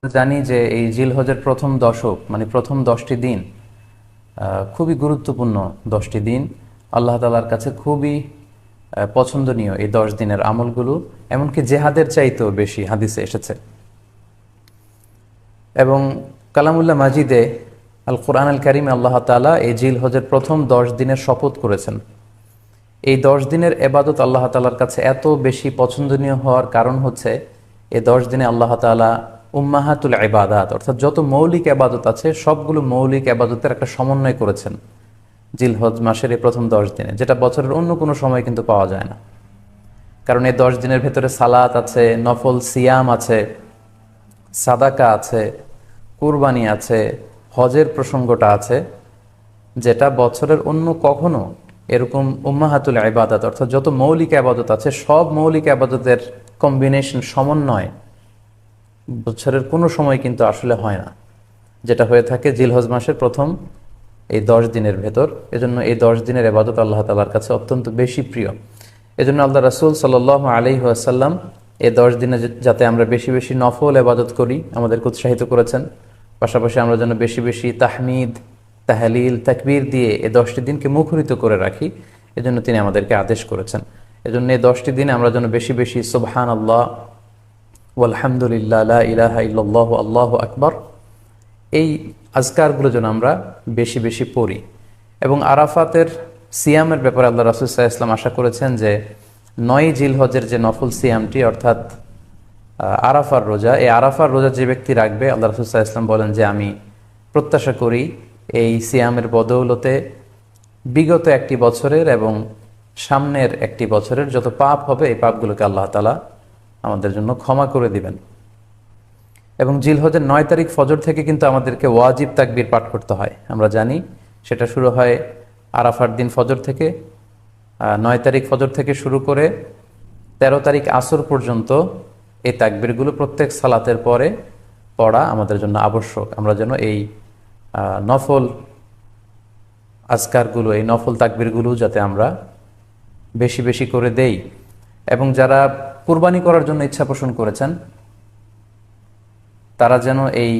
জানি যে এই জিলহজের প্রথম দশক মানে প্রথম 10টি দিন খুবই গুরুত্বপূর্ণ 10টি দিন। আল্লাহ তাআলার কাছে খুবই পছন্দনীয় এই 10 দিনের আমলগুলো, এমনকি জেহাদের চাইতেও বেশি হাদিসে এসেছে। এবং কালামুল্লাহ মাজিদে আল কোরআন আল কারিমে আল্লাহ তাআলা এই জিলহজের প্রথম 10 দিনের শপথ করেছেন। এই 10 দিনের এবাদত আল্লাহ তাআলার কাছে এত বেশি পছন্দনীয় হওয়ার কারণ হচ্ছে এই 10 দিনে আল্লাহ তাআলা উম্মাহাতুল ইবাদাত অর্থাৎ যত মৌলিক এবাদত আছে সবগুলো মৌলিক এবাদতের একটা সমন্বয় করেছেন জিলহজ মাসের এই প্রথম 10 দিনে, যেটা বছরের অন্য কোনো সময় কিন্তু পাওয়া যায় না। কারণ এই 10 দিনের ভেতরে সালাত আছে, নফল সিয়াম আছে, সাদাকা আছে, কুরবানি আছে, হজের প্রসঙ্গটা আছে, যেটা বছরের অন্য কখনো এরকম উম্মাহাতুল ইবাদত অর্থাৎ যত মৌলিক আবাদত আছে সব মৌলিক আবাদতের কম্বিনেশন সমন্বয় বছরের কোনো সময় কিন্তু আসলে হয় না, যেটা হয়ে থাকে জিলহজ মাসের প্রথম এই 10 দিনের ভেতর। এজন্য এই 10 দিনের এবাদত আল্লাহ তাআলার কাছে অত্যন্ত বেশি প্রিয়। এজন্য আল্লাহ রাসূল সাল্লাল্লাহু আলাইহি ওয়াসাল্লাম এই 10 দিনে যাতে আমরা বেশি বেশি নফল এবাদত করি আমাদেরকে উৎসাহিত করেছেন। পাশাপাশি আমরা যেন বেশি বেশি তাহমিদ, তাহলিল, তাকবীর দিয়ে এই 10টি দিনকে মুখরিত করে রাখি, এজন্য তিনি আমাদেরকে আদেশ করেছেন। এজন্য এই 10টি দিনে আমরা যেন বেশি বেশি সুবহানাল্লাহ ওয়ালহামদুলিল্লাহ লা ইলাহা ইল্লাল্লাহু আল্লাহু আকবার এই আজকারগুলো যেন আমরা বেশি বেশি পড়ি। এবং আরাফাতের সিয়ামের ব্যাপারে আল্লাহ রাসূল সাল্লাল্লাহু আলাইহি ওয়াসাল্লাম আশা করেছেন যে 9 জিলহজের যে নফল সিয়ামটি অর্থাৎ আরাফার রোজা, এই আরাফার রোজা যে ব্যক্তি রাখবে আল্লাহ রাসূল সাল্লাল্লাহু আলাইহি ওয়াসাল্লাম বলেন যে আমি প্রত্যাশা করি এই সিয়ামের বদৌলতে বিগত একটি বছরের এবং সামনের একটি বছরের যত পাপ হবে এই পাপগুলোকে আল্লাহ তাআলা আমাদের জন্য ক্ষমা করে দিবেন। এবং জিলহজের 9 তারিখ ফজর থেকে কিন্তু আমাদেরকে ওয়াজিব তাকবীর পাঠ করতে হয়, আমরা জানি। সেটা শুরু হয় আরাফার দিন ফজর থেকে। 9 তারিখ ফজর থেকে শুরু করে 13 তারিখ আসর পর্যন্ত এই তাকবীরগুলো প্রত্যেক সালাতের পরে পড়া আমাদের জন্য আবশ্যক। আমরা যেন এই নফল আজকারগুলো, এই নফল তাকবীরগুলো যাতে আমরা বেশি বেশি করে দেই। এবং যারা কুরবানি করার জন্য ইচ্ছা পোষণ করেছেন তারা যেন এই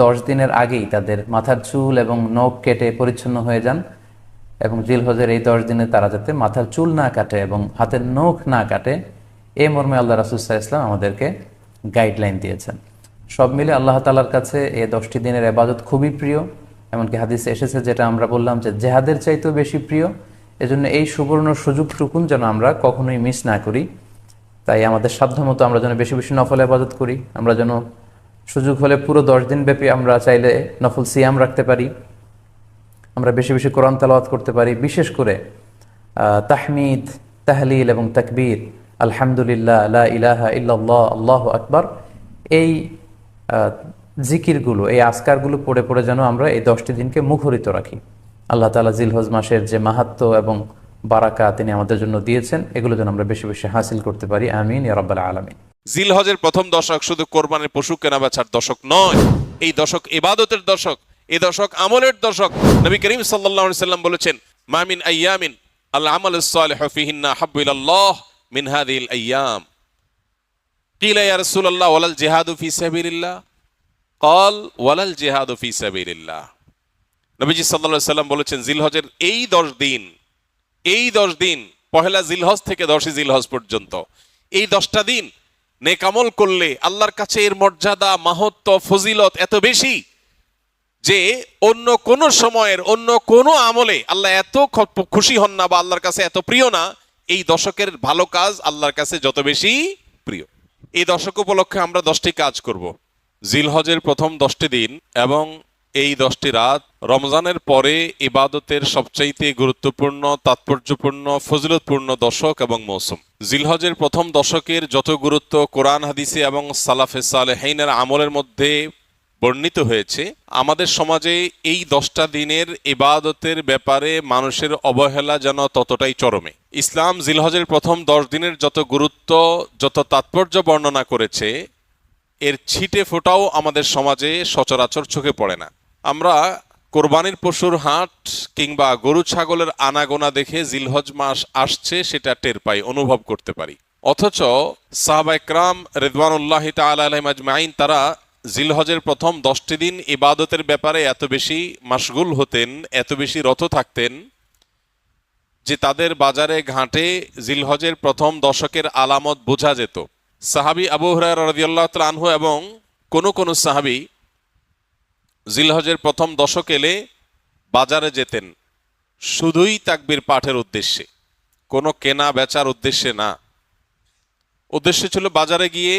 10 দিনের আগেই তাদের মাথার চুল এবং নখ কেটে পরিচ্ছন্ন হয়ে যান। এবং জিলহজের এই 10 দিনে তারা যাতে মাথার চুল না কাটে এবং হাতের নখ না কাটে, এই মর্মে আল্লাহ রাসূল সাল্লাল্লাহু আলাইহি ওয়াসাল্লাম আমাদেরকে গাইডলাইন দিয়েছেন। সব মিলে আল্লাহ তাআলার কাছে এই 10টি দিনের ইবাদত খুবই প্রিয়। এমনকি হাদিসে এসেছে, যেটা আমরা বললাম, যে জেহাদের চাইতেও বেশি প্রিয়। এজন্য এই সুবর্ণ সুযোগটুকুন যেন আমরা কখনোই মিস না করি। তাই আমাদের সাধ্যমতো আমরা যেন বেশি বেশি নফল ইবাদত করি। আমরা যেন সুযোগ হলে পুরো 10 দিন ব্যাপী আমরা চাইলে নফল সিয়াম রাখতে পারি, আমরা বেশি বেশি কোরআন তেলাওয়াত করতে পারি। বিশেষ করে তাহমিদ, তাহলিল এবং তাকবীর, আলহামদুলিল্লাহ, লা ইলাহা ইল্লাল্লাহ, আল্লাহু আকবার, এই জিকিরগুলো, এই আজকারগুলো পড়ে পড়ে যেন আমরা এই 10টি দিনকে মুখরিত রাখি। আল্লাহ তাআলা জিলহজ মাসের যে মাহাত্ম্য এবং বারাকা তিনি আমাদের জন্য দিয়েছেন, এগুলো যেন আমরা বেশি বেশি হাসিল করতে পারি। আমিন ইয়া রাব্বাল আলামিন। জিলহজের প্রথম দশক শুধু কোরবানির পশু কেনা বেচার দশক নয়, এই দশক ইবাদতের দশক, এই দশক আমলের দশক। নবী করিম সাল্লাল্লাহু আলাইহি সাল্লাম বলেছেন, মা মিন আইয়ামিন আল আমালুস সালিহু ফিহিন্না হাব্বু ইলাল্লাহ মিন হাযিহিল আইয়াম। কিলা ইয়া রাসূলুল্লাহ ওয়ালাল জিহাদু ফি সাবিলিল্লাহ? ক্বাল ওয়ালাল জিহাদু ফি সাবিলিল্লাহ। নবীজি সাল্লাল্লাহু আলাইহি সাল্লাম বলেছেন, জিলহজের এই 10 দিন, এই 10 দিন, পহেলা জিলহজ থেকে 10 জিলহজ পর্যন্ত, এই 10টা দিন নেক আমল করলে আল্লাহর কাছে এর মর্যাদা, মাহাত্ম্য, ফজিলত এত বেশি যে অন্য কোন সময়ের অন্য কোন আমলে আল্লাহ এত খুশি হন না বা আল্লাহর কাছে এত প্রিয় না। এই দশকের ভালো কাজ আল্লাহর কাছে যত বেশি প্রিয়। এই দশক উপলক্ষে আমরা 10টি কাজ করব। জিলহজের প্রথম 10টি দিন এবং এই 10টি রাত রমজানের পরে ইবাদতের সবচাইতে গুরুত্বপূর্ণ, তাৎপর্যপূর্ণ, ফজিলতপূর্ণ দশক এবং মৌসুম। জিলহজের প্রথম দশকের যত গুরুত্ব কোরআন হাদিসে এবং সালাফে সালেহিনের আমলের মধ্যে বর্ণিত হয়েছে, আমাদের সমাজে এই 10টা দিনের ইবাদতের ব্যাপারে মানুষের অবহেলা যেন ততটাই চরমে। ইসলাম জিলহজের প্রথম 10 দিনের যত গুরুত্ব, যত তাৎপর্য বর্ণনা করেছে, এর ছিটে ফোটাও আমাদের সমাজে সচরাচর চোখে পড়ে না। আমরা কোরবানির পশুর হাট কিংবা গরু ছাগলের আনাগোনা দেখে জিলহজ মাস আসছে সেটা টের পাই, অনুভব করতে পারি। অথচ সাহাবা ইকরাম রিদওয়ানুল্লাহি তাআলা আলাইহিম আজমাইন তারা জিলহজের প্রথম 10টি দিন ইবাদতের ব্যাপারে এত বেশি মাশগুল হতেন, এত বেশি রত থাকতেন যে তাদের বাজারে ঘাটে জিলহজের প্রথম দশকের আলামত বোঝা যেত। সাহাবী আবু হুরায়রা রাদিয়াল্লাহু তাআলা আনহু এবং কোন সাহাবী জিলহজের প্রথম দশক এলে বাজারে যেতেন শুধুই তাকবীর পাঠের উদ্দেশ্যে, কোনো কেনা বেচার উদ্দেশ্যে না। উদ্দেশ্য ছিল বাজারে গিয়ে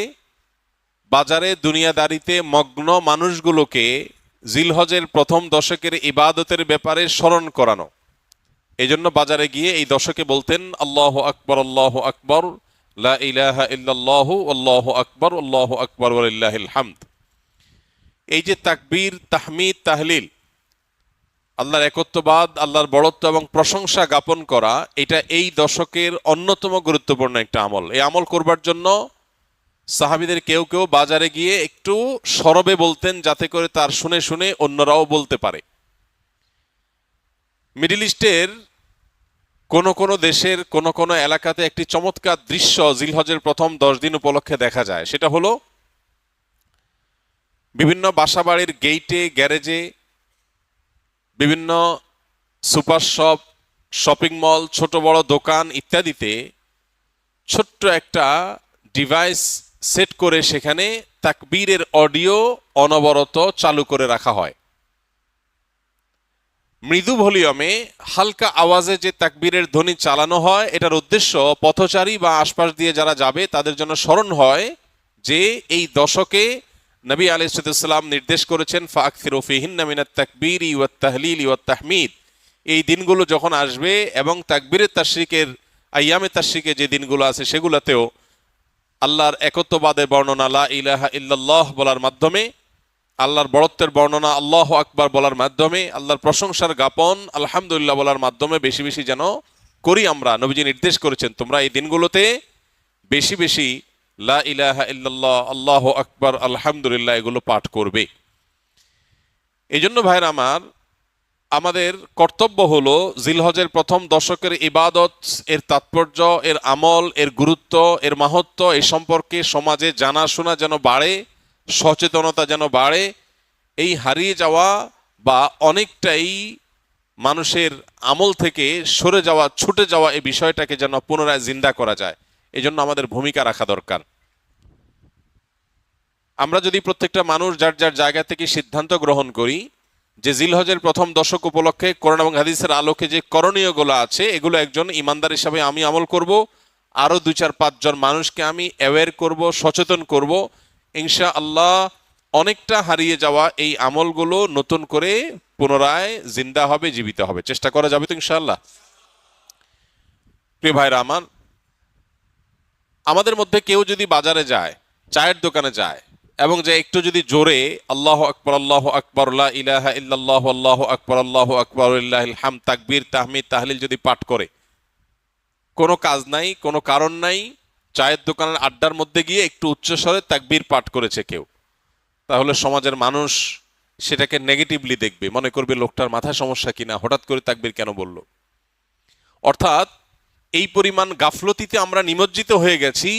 বাজারে দুনিয়াদারিতে মগ্ন মানুষগুলোকে জিলহজের প্রথম দশকের ইবাদতের ব্যাপারে স্মরণ করানো। এই জন্য বাজারে গিয়ে এই দশকে বলতেন আল্লাহু আকবার, আল্লাহু আকবার, লা ইলাহা ইল্লাল্লাহু, আল্লাহু আকবার, আল্লাহু আকবার ওয়া লিল্লাহিল হামদ। এই যে তাকবীর, তাহমিদ, তাহলিল, আল্লাহর একত্ববাদ, আল্লাহর বড়ত্ব এবং প্রশংসা জ্ঞাপন করা, এটা এই দশকের অন্যতম গুরুত্বপূর্ণ একটা আমল। এই আমল করবার জন্য সাহাবীদের কেউ কেউ বাজারে গিয়ে একটু সরবে বলতেন, যাতে করে তার শুনে শুনে অন্যরাও বলতে পারে। মিডল ইস্টের কোন দেশের কোন এলাকাতে একটি চমৎকার দৃশ্য জিলহজের প্রথম 10 দিন উপলক্ষে দেখা যায়। সেটা হলো বিভিন্ন বাসাবাড়ির গেইটে, গ্যারেজে, বিভিন্ন সুপার শপ, শপিং মল, ছোট বড় দোকান ইত্যাদিতে ছোট্ট একটা ডিভাইস সেট করে সেখানে তাকবীরের অডিও অনবরত চালু করে রাখা হয়। মৃদু ভলিউমে হালকা আওয়াজে যে তাকবীরের ধ্বনি চালানো হয়, এটার উদ্দেশ্য পথচারী বা আশপাশ দিয়ে যারা যাবে তাদের জন্য স্মরণ হয় যে এই দশকে নবী আলাইহিস সালাম নির্দেশ করেছেন ফাকসিরু ফিহিন্না মিনাত তাকবীরি ওয়াত তাহলিলি ওয়াত তাহমিদ। এই দিনগুলো যখন আসবে এবং তাকবীরের তাশরিকের আইয়ামে তাশরিকে যে দিনগুলো আছে সেগুলোতেও আল্লাহর একত্ববাদের বর্ণনা লা ইলাহা ইল্লাল্লাহ বলার মাধ্যমে, আল্লাহর বড়ত্বের বর্ণনা আল্লাহু আকবার বলার মাধ্যমে, আল্লাহর প্রশংসার জ্ঞাপন আলহামদুলিল্লাহ বলার মাধ্যমে বেশি বেশি যেন করি আমরা। নবীজি নির্দেশ করেছেন তোমরা এই দিনগুলোতে বেশি বেশি লা ইলাহা ইল্লাল্লাহ, আল্লাহু আকবার, আলহামদুলিল্লাহ এগুলো পাঠ করবে। এই জন্য ভাইরা আমার, আমাদের কর্তব্য হলো জিলহজের প্রথম দশকের ইবাদত, এর তাৎপর্য, এর আমল, এর গুরুত্ব, এর মাহাত্ম্য এই সম্পর্কে সমাজে জানাশোনা যেন বাড়ে, সচেতনতা যেন বাড়ে। এই হারিয়ে যাওয়া বা অনেকটাই মানুষের আমল থেকে সরে যাওয়া, ছুটে যাওয়া এই বিষয়টাকে যেন পুনরায় জিন্দা করা যায়, এই জন্য আমাদের ভূমিকা রাখা দরকার। আমরা যদি প্রত্যেকটা মানুষ যার যার জায়গা থেকে সিদ্ধান্ত গ্রহণ করি যে জিলহজের প্রথম দশক উপলক্ষে কোরআন এবং হাদিসের আলোকে যে করণীয়গুলো আছে এগুলো একজন ইমানদার হিসাবে আমি আমল করব, আরো 2-4-5 জন মানুষকে আমি অ্যাওয়্যার করব, সচেতন করব, ইনশাআল্লাহ অনেকটা হারিয়ে যাওয়া এই আমলগুলো নতুন করে পুনরায় জিন্দা হবে, জীবিত হবে। চেষ্টা করা যাবে তো ইনশাআল্লাহ? প্রিয় ভাইরা আমার, আমাদের মধ্যে কেউ যদি বাজারে যায়, চায়ের দোকানে যায় এবং যে একটু যদি জোরে আল্লাহু আকবার, আল্লাহু আকবার, লা ইলাহা ইল্লাল্লাহু, আল্লাহু আকবার, আল্লাহু আকবার, লিল্লাহিল হামদ, তাকবীর, তাহমিদ, তাহলিল যদি পাঠ করে, কোনো কাজ নাই, কোনো কারণ নাই, চায়ের দোকানের আড্ডার মধ্যে গিয়ে একটু উচ্চস্বরে তাকবীর পাঠ করেছে কেউ, তাহলে সমাজের মানুষ সেটাকে নেগেটিভলি দেখবে, মনে করবে লোকটার মাথায় সমস্যা কিনা, হঠাৎ করে তাকবীর কেন বলল। অর্থাৎ এই পরিমাণ গাফলতিতে আমরা নিমজ্জিত হয়ে গেছি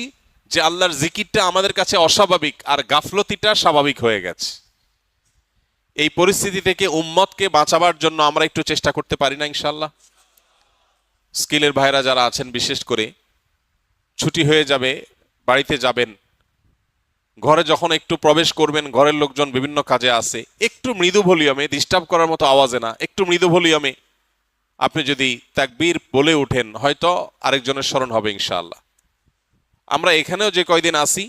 যে আল্লাহর জিকিরটা আমাদের কাছে অস্বাভাবিক আর গাফলতিটা স্বাভাবিক হয়ে গেছে। এই পরিস্থিতি থেকে উম্মতকে বাঁচাবার জন্য আমরা একটু চেষ্টা করতে পারি না ইনশাআল্লাহ? স্কিলের ভাইরা যারা আছেন, বিশেষ করে ছুটি হয়ে যাবে, বাড়িতে যাবেন, ঘরে যখন একটু প্রবেশ করবেন, ঘরের লোকজন বিভিন্ন কাজে আছে, একটু মৃদু ভলিউমে, ডিস্টার্ব করার মতো আওয়াজে না, একটু মৃদু ভলিউমে আপনি যদি তাকবীর বলে ওঠেন, হয়তো আরেকজনের স্মরণ হবে ইনশাআল্লাহ। আমরা এখানেও যে কয়দিন আসি,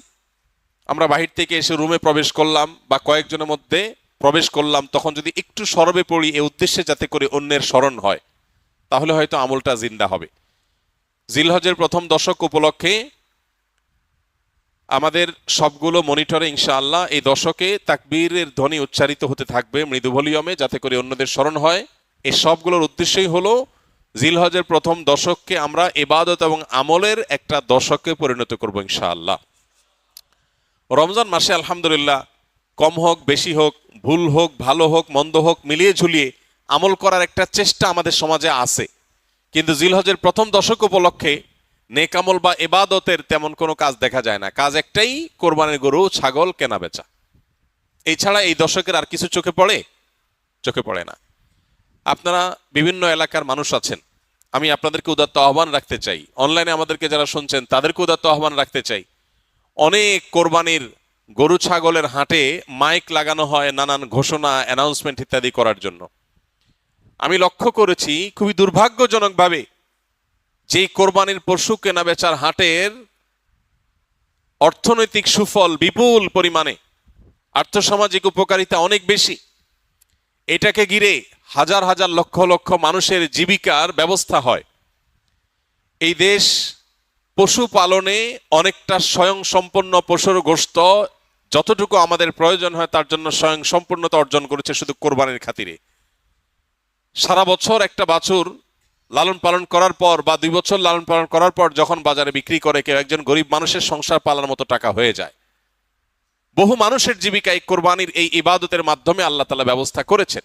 আমরা বাহির থেকে এসে রুমে প্রবেশ করলাম বা কয়েকজনের মধ্যে প্রবেশ করলাম, তখন যদি একটু সরবে পড়ি এই উদ্দেশ্যে যাতে করে অন্যের স্মরণ হয়, তাহলে হয়তো আমলটা জিন্দা হবে। জিলহজের প্রথম দশক উপলক্ষে আমাদের সবগুলো মনিটরে ইনশাআল্লাহ এই দশকে তাকবীরের ধ্বনি উচ্চারিত হতে থাকবে মৃদু ভলিউমে, যাতে করে অন্যদের স্মরণ হয়। এই সবগুলোর উদ্দেশ্যই হলো জিলহজের প্রথম দশককে আমরা ইবাদত এবং আমলের একটা দশকে পরিণত করব ইনশাআল্লাহ। রমজান মাসে আলহামদুলিল্লাহ কম হোক, বেশি হোক, ভুল হোক, ভালো হোক, মন্দ হোক, মিলিয়ে ঝুলিয়ে আমল করার একটা চেষ্টা আমাদের সমাজে আছে, কিন্তু জিলহজের প্রথম দশক উপলক্ষে নেক আমল বা ইবাদতের তেমন কোনো কাজ দেখা যায় না। কাজ একটাই, কোরবানির গরু ছাগল কেনা বেচা। এছাড়া এই দশকের আর কিছু চোখে পড়ে? চোখে পড়ে না। আপনারা বিভিন্ন এলাকার মানুষ আছেন, আমি আপনাদেরকে উদাত্ত আহ্বান রাখতে চাই, অনলাইনে আমাদেরকে যারা শুনছেন তাদেরকে উদাত্ত আহ্বান রাখতে চাই। অনেক কোরবানির গরু ছাগলের হাটে মাইক লাগানো হয় নানান ঘোষণা, অ্যানাউন্সমেন্ট ইত্যাদি করার জন্য। আমি লক্ষ্য করেছি খুবই দুর্ভাগ্যজনকভাবে যে কোরবানির পশু কেনা বেচার হাটের অর্থনৈতিক সুফল বিপুল পরিমাণে, আর্থসামাজিক উপকারিতা অনেক বেশি, এটাকে ঘিরে হাজার হাজার লক্ষ লক্ষ মানুষের জীবিকার ব্যবস্থা হয়। এই দেশ পশু পালনে অনেকটা স্বয়ংসম্পূর্ণ, পশুর গোশত যতটুকু আমাদের প্রয়োজন হয় তার জন্য স্বয়ংসম্পূর্ণতা অর্জন করেছে শুধু কোরবানির খাতিরে। সারা বছর একটা বাছুর লালন পালন করার পর বা 2 বছর লালন পালন করার পর যখন বাজারে বিক্রি করে, কেউ একজন গরিব মানুষের সংসার পালার মতো টাকা হয়ে যায়। বহু মানুষের জীবিকা এই কোরবানির এই ইবাদতের মাধ্যমে আল্লাহ তাআলা ব্যবস্থা করেছেন।